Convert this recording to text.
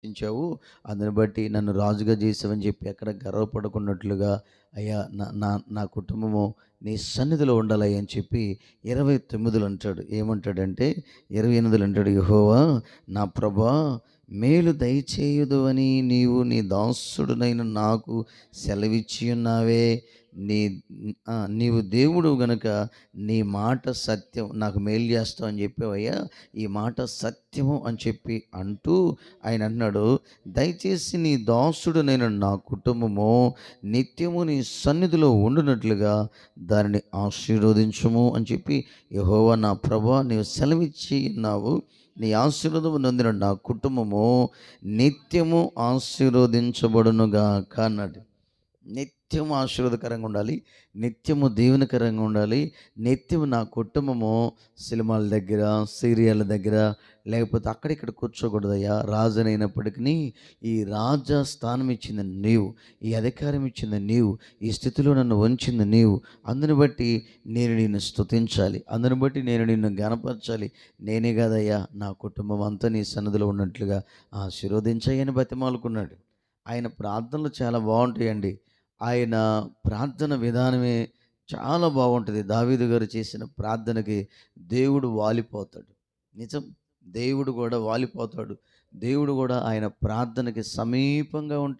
ఇచ్చావు. అందుని బట్టి నన్ను రాజుగా చేసావని చెప్పి ఎక్కడ గర్వపడకున్నట్లుగా, అయ్యా నా నా నా కుటుంబము నీ సన్నిధిలో ఉండాలయ్యా అని చెప్పి 29లో అంటాడు. ఏమంటాడంటే 28లో అంటాడు, యెహోవా నా ప్రభువా, మేలు దయచేయుదువని నీవు నీ దాసుడునైన నాకు సెలవిచ్చి ఉన్నావే. నీ నీవు దేవుడు గనుక నీ మాట సత్యం, నాకు మేలు చేస్తావు అని చెప్పావయ్యా. ఈ మాట సత్యము అని చెప్పి అంటూ ఆయన అన్నాడు, దయచేసి నీ దాసుడునైన నా కుటుంబము నిత్యము నీ సన్నిధిలో ఉండునట్లుగా దానిని ఆశీర్వదించుము అని చెప్పి, యెహోవా నా ప్రభువా నీవు సెలవిచ్చి ఉన్నావు. నీ ఆశీర్వాదము నొందిన నా కుటుంబము నిత్యము ఆశీర్వదించబడునుగాక అన్నాడు. నిత్యము ఆశీర్వాదకరంగా ఉండాలి, నిత్యము దీవెనకరంగా ఉండాలి. నిత్యము నా కుటుంబము సినిమాల దగ్గర, సీరియళ్ళ దగ్గర, లేకపోతే అక్కడిక్కడ కూర్చోకూడదయ్యా. రాజునైనప్పటికీ ఈ రాజ స్థానం ఇచ్చింది నీవు, ఈ అధికారం ఇచ్చింది నీవు, ఈ స్థితిలో నన్ను ఉంచింది నీవు. అందుని బట్టి నేను నిన్ను స్తుతించాలి, అందుని బట్టి నేను నిన్ను గనపరచాలి. నేనే కాదయ్యా, నా కుటుంబం అంతా నీ సన్నిధిలో ఉన్నట్లుగా ఆశీర్వదించయ్యని బతిమాలుకున్నాడు. ఆయన ప్రార్థనలు చాలా బాగుంటాయండి. ఆయన ప్రార్థన విధానమే చాలా బాగుంటుంది. దావీదు గారు చేసిన ప్రార్థనకి దేవుడు వాలిపోతాడు. నిజం. దేవుడు కూడా వాలిపోతాడు. దేవుడు కూడా ఆయన ప్రార్థనకి సమీపంగా ఉంటాడు.